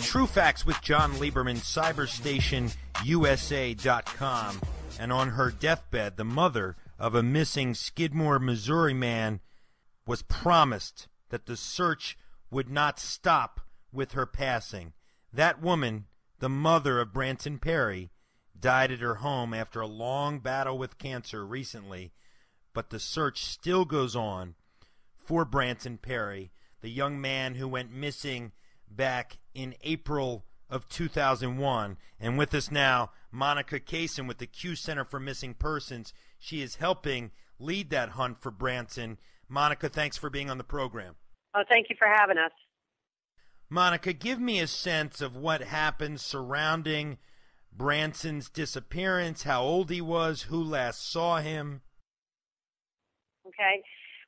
True Facts with Jon Leiberman, CyberstationUSA.com. And on her deathbed, the mother of a missing Skidmore, Missouri man was promised that the search would not stop with her passing. That woman, the mother of Branson Perry, died at her home after a long battle with cancer recently, but the search still goes on for Branson Perry, the young man who went missing back in April of 2001. And with us now, Monica Kaysen with the Q Center for Missing Persons. She is helping lead that hunt for Branson. Monica, thanks for being on the program. Oh, thank you for having us. Monica, give me a sense of what happened surrounding Branson's disappearance, how old he was, who last saw him. Okay.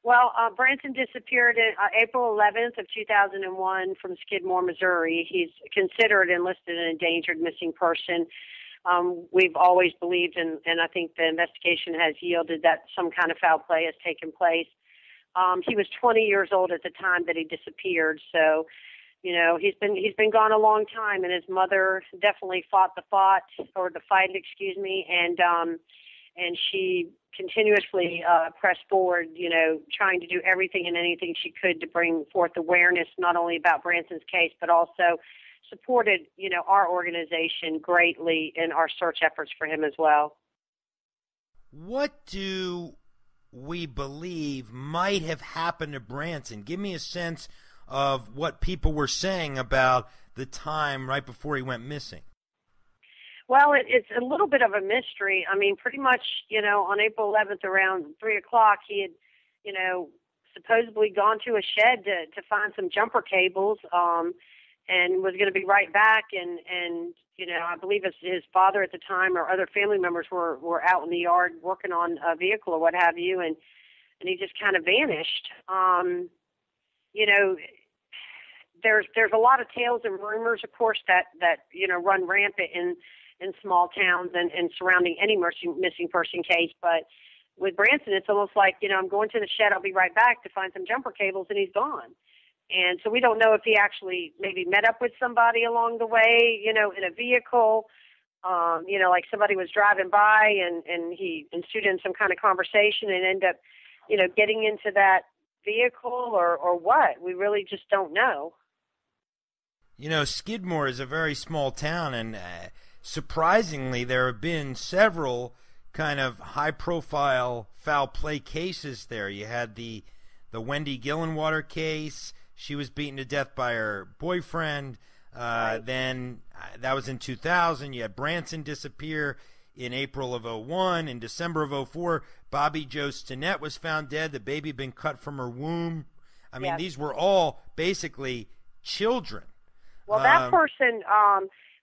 Well, Branson disappeared April 11th of 2001 from Skidmore, Missouri. He's considered and listed an endangered missing person. We've always believed, and I think the investigation has yielded that some kind of foul play has taken place. He was 20 years old at the time that he disappeared, so you know he's been gone a long time. And his mother definitely fought the fight, and she continuously pressed forward, you know, trying to do everything and anything she could to bring forth awareness, not only about Branson's case, but also supported, you know, our organization greatly in our search efforts for him as well. What do we believe might have happened to Branson? Give me a sense of what people were saying about the time right before he went missing. Well, it's a little bit of a mystery. I mean, pretty much, you know, on April 11th around 3 o'clock, he had, you know, supposedly gone to a shed to find some jumper cables and was going to be right back. And you know, I believe his father at the time or other family members were out in the yard working on a vehicle or what have you, and he just kind of vanished. You know, there's a lot of tales and rumors, of course, that you know, run rampant in small towns and surrounding any missing person case. But with Branson, it's almost like, you know, I'm going to the shed, I'll be right back to find some jumper cables, and he's gone. And so we don't know if he actually maybe met up with somebody along the way, you know, in a vehicle, you know, like somebody was driving by and he ensued in some kind of conversation and ended up, you know, getting into that vehicle or what. We really just don't know. You know, Skidmore is a very small town, and surprisingly, there have been several kind of high-profile foul play cases there. You had the Wendy Gillenwater case. She was beaten to death by her boyfriend. Right. Then that was in 2000. You had Branson disappear in April of 01. In December of 04, Bobby Jo Stinnett was found dead. The baby had been cut from her womb. I mean, Yes. These were all basically children. Well, that person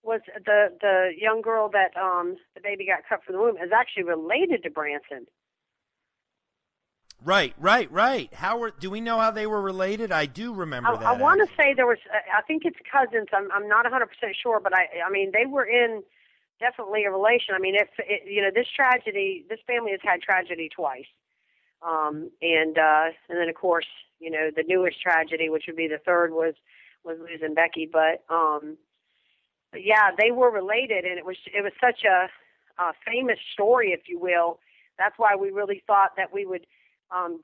was the young girl that the baby got cut from the womb is actually related to Branson. Right. Do we know how they were related? I do remember that. I want to say there was, I think it's cousins. I'm not 100% sure, but I mean, they were in definitely a relation. I mean, you know, this family has had tragedy twice. And then of course, you know, the newest tragedy, which would be the third, was losing Becky. But yeah, they were related, and it was such a famous story, if you will. That's why we really thought that we would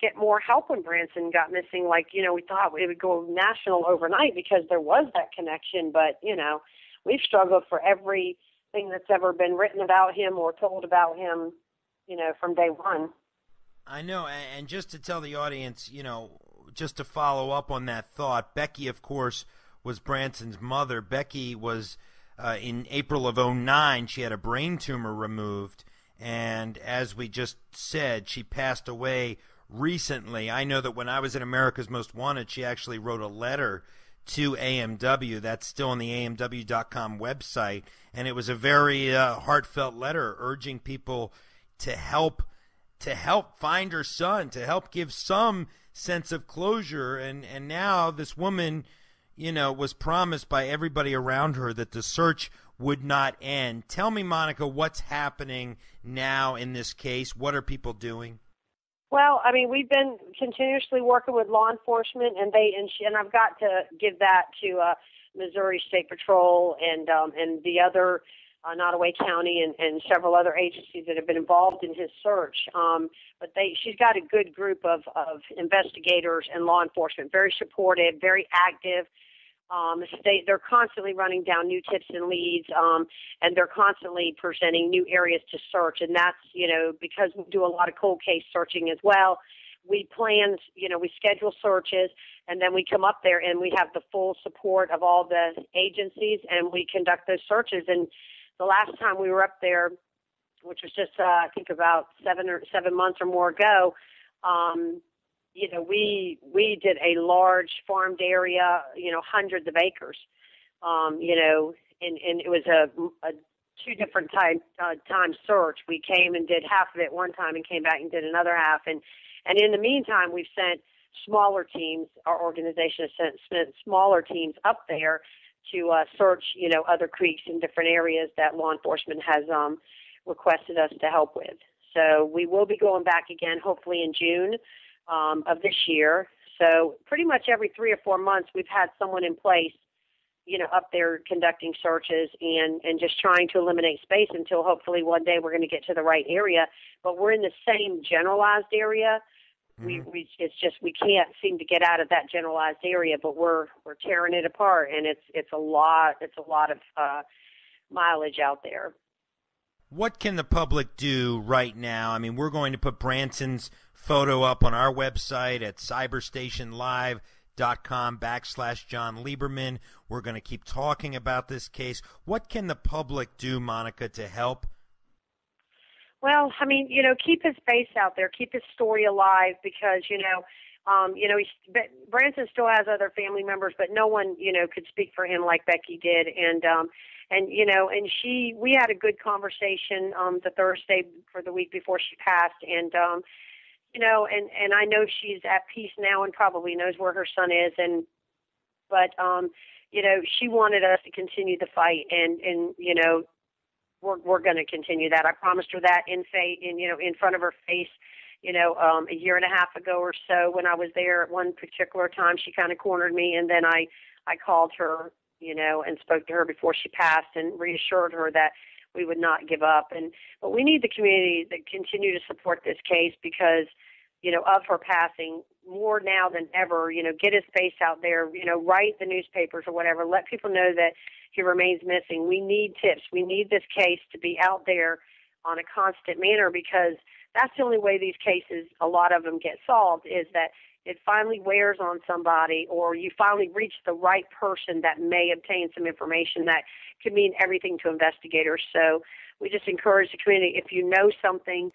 get more help when Branson got missing. Like, you know, we thought it would go national overnight because there was that connection. But, you know, we've struggled for everything that's ever been written about him or told about him, you know, from day one. I know, and just to tell the audience, you know, just to follow up on that thought, Becky, of course, was Branson's mother. Becky was, in April of 09, she had a brain tumor removed, and as we just said, she passed away recently. I know that when I was in America's Most Wanted, she actually wrote a letter to AMW. That's still on the AMW.com website, and it was a very heartfelt letter urging people to help find her son, to help give some sense of closure. And now this woman, you know, was promised by everybody around her that the search would not end. Tell me, Monica, what's happening now in this case? What are people doing? Well, I mean, we've been continuously working with law enforcement, and I've got to give that to Missouri State Patrol and the other Nottoway County and several other agencies that have been involved in his search. But she's got a good group of investigators and law enforcement, very supportive, very active. They're constantly running down new tips and leads, and they're constantly presenting new areas to search. And that's, because we do a lot of cold case searching as well. We plan, we schedule searches, and then we come up there and we have the full support of all the agencies, and we conduct those searches. And the last time we were up there, which was just, I think about 7 months or more ago, we did a large farmed area, hundreds of acres, and it was a 2 different time search. We came and did half of it one time and came back and did another half. And in the meantime, we've sent smaller teams. Our organization has sent smaller teams up there to search, other creeks in different areas that law enforcement has requested us to help with. So we will be going back again, hopefully in June of this year. So pretty much every 3 or 4 months, we've had someone in place, up there conducting searches and just trying to eliminate space until hopefully one day we're going to get to the right area. But we're in the same generalized area. Mm-hmm. It's just we can't seem to get out of that generalized area, but we're tearing it apart, and it's a lot of mileage out there. What can the public do right now? I mean, we're going to put Branson's photo up on our website at cyberstationlive.com/Jon Leiberman. We're going to keep talking about this case. What can the public do, Monica, to help? Well, I mean, keep his face out there, keep his story alive, because, Branson still has other family members, but no one, could speak for him like Becky did. We had a good conversation the Thursday for the week before she passed, and I know she's at peace now and probably knows where her son is, but she wanted us to continue the fight, and we're going to continue that. I promised her that in front of her face, a year and a half ago or so when I was there at one particular time. She kind of cornered me, and then I called her, and spoke to her before she passed and reassured her that we would not give up. But we need the community to continue to support this case because, of her passing, more now than ever, get his face out there, write the newspapers or whatever, let people know that he remains missing. We need tips. We need this case to be out there on a constant manner, because that's the only way these cases, a lot of them, get solved, is that it finally wears on somebody, or you finally reach the right person that may obtain some information that could mean everything to investigators. So we just encourage the community, if you know something,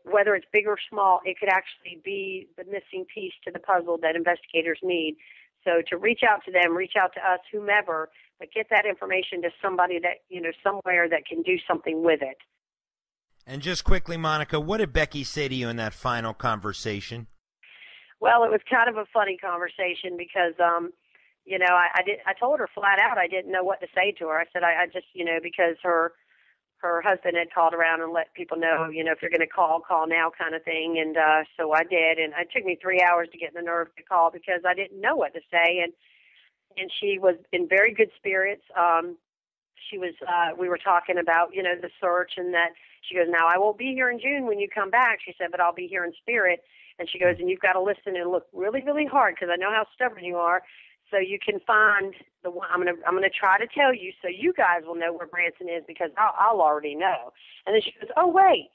whether it's big or small, it could actually be the missing piece to the puzzle that investigators need. So to reach out to them, reach out to us, whomever, but get that information to somebody that, somewhere that can do something with it. And just quickly, Monica, what did Becky say to you in that final conversation? Well, it was kind of a funny conversation because, I told her flat out I didn't know what to say to her. I said I just, because her husband had called around and let people know, if you're going to call now kind of thing. And so I did. And it took me 3 hours to get the nerve to call because I didn't know what to say. And she was in very good spirits. We were talking about, the search, and that she goes, now I won't be here in June when you come back. She said, but I'll be here in spirit. And she goes, and you've got to listen and look really, really hard because I know how stubborn you are. So you can find the one. I'm gonna try to tell you so you guys will know where Branson is because I'll already know. And then she goes, oh wait.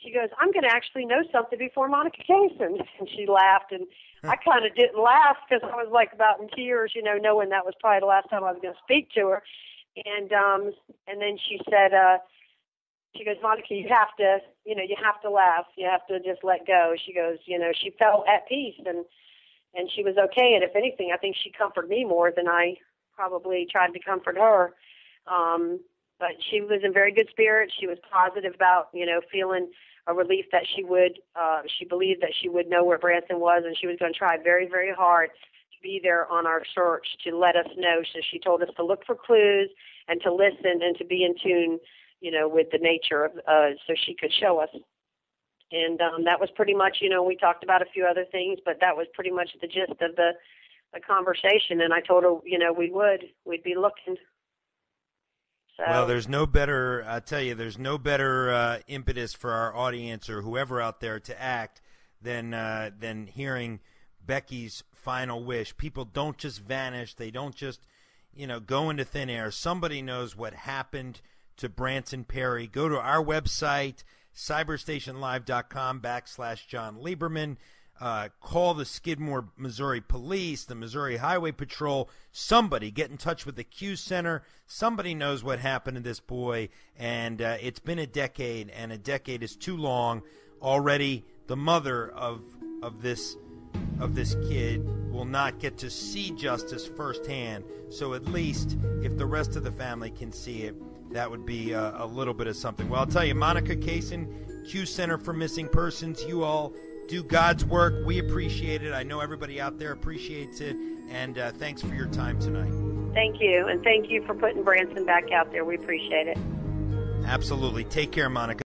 She goes, I'm going to actually know something before Monica Cason. And she laughed, and I kind of didn't laugh because I was like about in tears, knowing that was probably the last time I was going to speak to her. And then she said, she goes, Monica, you have to laugh. You have to just let go. She goes, she felt at peace and she was okay. And if anything, I think she comforted me more than I probably tried to comfort her. But she was in very good spirits. She was positive about, feeling a relief that she believed that she would know where Branson was, and she was going to try very, very hard to be there on our search to let us know. So she told us to look for clues and to listen and to be in tune, with the nature of, so she could show us And that was pretty much, we talked about a few other things, but that was pretty much the gist of the conversation. And I told her, we'd be looking. So, well, there's no better, I tell you, there's no better impetus for our audience or whoever out there to act than hearing Becky's final wish. People don't just vanish. They don't just, go into thin air. Somebody knows what happened to Branson Perry. Go to our website, cyberstationlive.com/Jon Leiberman. Call the Skidmore, Missouri police, the Missouri Highway Patrol. Somebody get in touch with the Q Center. Somebody knows what happened to this boy, and it's been a decade, and a decade is too long. Already the mother of this kid will not get to see justice firsthand. So at least if the rest of the family can see it, that would be a little bit of something. Well, I'll tell you, Monica Kaysen, Q Center for Missing Persons, you all do God's work. We appreciate it. I know everybody out there appreciates it. And thanks for your time tonight. Thank you. And thank you for putting Branson back out there. We appreciate it. Absolutely. Take care, Monica.